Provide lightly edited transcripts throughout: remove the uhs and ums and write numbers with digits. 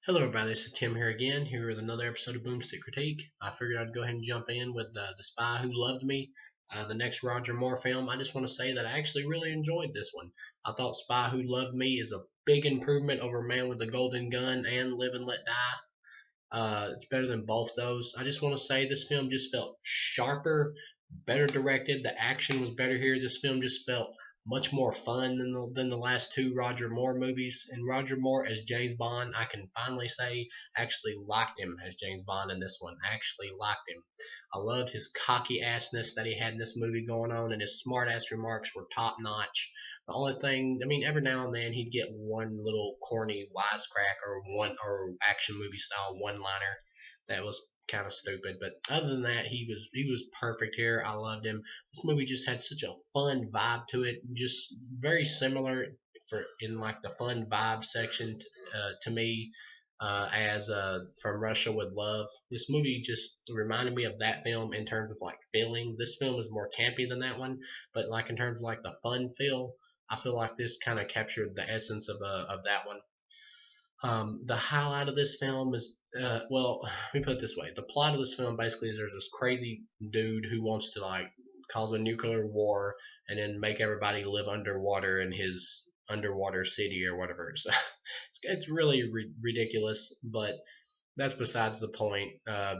Hello everybody, this is Tim here again, here with another episode of BoomStick Critique. I figured I'd go ahead and jump in with The Spy Who Loved Me, the next Roger Moore film. I just want to say that I actually really enjoyed this one. I thought Spy Who Loved Me is a big improvement over Man with the Golden Gun and Live and Let Die. It's better than both those. I just want to say this film just felt sharper, better directed. The action was better here. This film just felt much more fun than the last two Roger Moore movies. And Roger Moore as James Bond, I can finally say, actually liked him as James Bond in this one. I actually liked him. I loved his cocky assness that he had in this movie going on, and his smart ass remarks were top notch. The only thing, I mean, every now and then he'd get one little corny wisecrack or action movie style one liner that was kind of stupid. But other than that, he was perfect here. I loved him. This movie just had such a fun vibe to it, just very similar for in like the fun vibe section to me as From Russia with Love. This movie just reminded me of that film in terms of like feeling. This film is more campy than that one, but like in terms of like the fun feel, I feel like this kind of captured the essence of that one. The highlight of this film is, well, let me put it this way: the plot of this film basically is there's this crazy dude who wants to like cause a nuclear war and then make everybody live underwater in his underwater city or whatever. So it's really ridiculous, but that's besides the point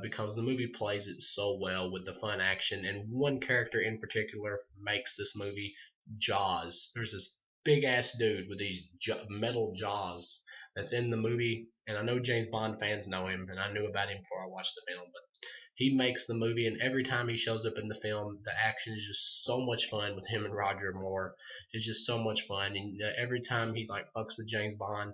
because the movie plays it so well with the fun action, and one character in particular makes this movie Jaws. There's this big ass dude with these metal jaws that's in the movie, and I know James Bond fans know him, and I knew about him before I watched the film, but he makes the movie, and every time he shows up in the film, the action is just so much fun with him and Roger Moore. It's just so much fun, and every time he like fucks with James Bond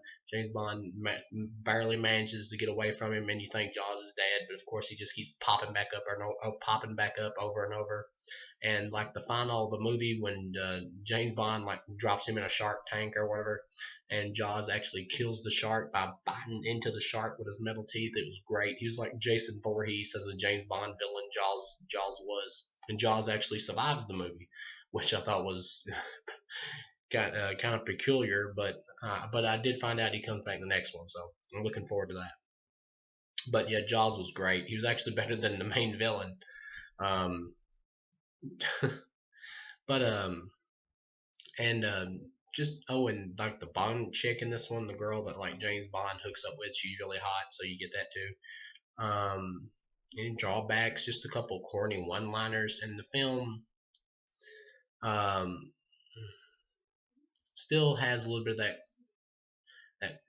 barely manages to get away from him, and you think Jaws is dead, but of course he just keeps popping back up or no, popping back up over and over. And like the final of the movie when James Bond like drops him in a shark tank or whatever, and Jaws actually kills the shark by biting into the shark with his metal teeth. It was great. He was like Jason Voorhees as a James Bond villain. Jaws was, and Jaws actually survives the movie, which I thought was kind of peculiar. But I did find out he comes back in the next one, so I'm looking forward to that. But yeah, Jaws was great. He was actually better than the main villain. Um, but and just and like the Bond chick in this one, the girl that like James Bond hooks up with, she's really hot, so you get that too. Any drawbacks? Just a couple corny one-liners, and the film um, still has a little bit of that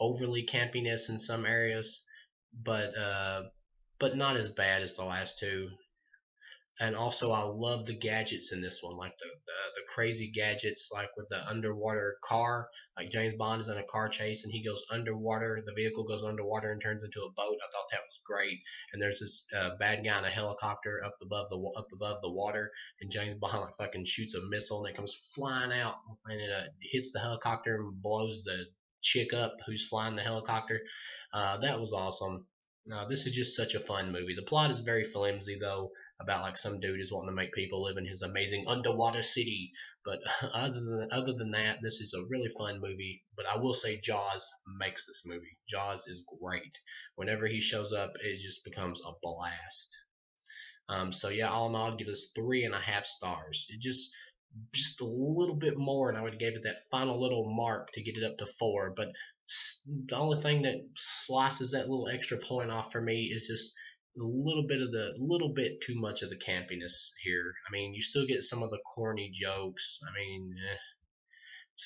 overly campiness in some areas, but uh, but not as bad as the last two. And also I love the gadgets in this one, like the crazy gadgets, like with the underwater car. Like James Bond is in a car chase and he goes underwater. The vehicle goes underwater and turns into a boat. I thought that was great. And there's this bad guy in a helicopter up above the water, and James Bond like fucking shoots a missile and it comes flying out and it hits the helicopter and blows the chick up who's flying the helicopter. That was awesome. This is just such a fun movie. The plot is very flimsy though, about like some dude is wanting to make people live in his amazing underwater city. But other than that, this is a really fun movie. But I will say Jaws makes this movie. Jaws is great. Whenever he shows up, it just becomes a blast. So yeah, all in all, I'd give this 3.5 stars. It just a little bit more, and I would have gave it that final little mark to get it up to 4. But the only thing that slices that little extra point off for me is just a little bit too much of the campiness here. I mean, you still get some of the corny jokes. I mean,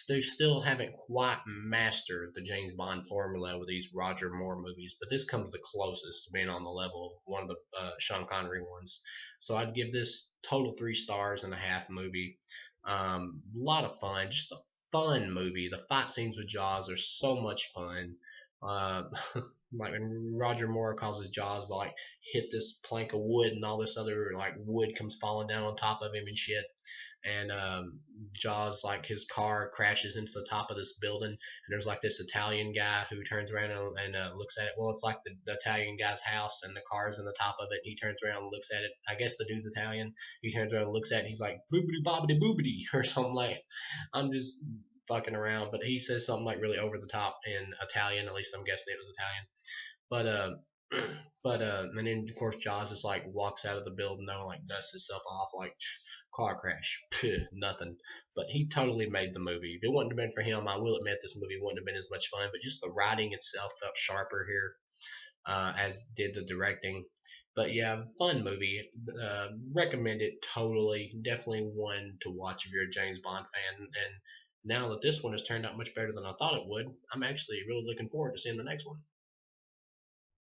they still haven't quite mastered the James Bond formula with these Roger Moore movies, but this comes the closest to being on the level of one of the Sean Connery ones. So I'd give this total 3 stars and a half movie. A lot of fun, just a fun movie. The fight scenes with Jaws are so much fun. Uh, like when Roger Moore causes Jaws to like hit this plank of wood and all this other like wood comes falling down on top of him and shit, and Jaws like his car crashes into the top of this building, and there's like this Italian guy who turns around and looks at it. Well, it's like the Italian guy's house, and the car's in the top of it. He turns around and looks at it. I guess the dude's Italian. He turns around and looks at it. And he's like boobity bobbity boobity or something like. I'm just fucking around, but he says something like really over the top in Italian. At least I'm guessing it was Italian. But and then of course Jaws just like walks out of the building though, and like dusts himself off like car crash, nothing. But he totally made the movie. If it wouldn't have been for him, I will admit this movie wouldn't have been as much fun. But just the writing itself felt sharper here, as did the directing. But yeah, fun movie. Recommend it totally. Definitely one to watch if you're a James Bond fan. And now that this one has turned out much better than I thought it would, I'm actually really looking forward to seeing the next one.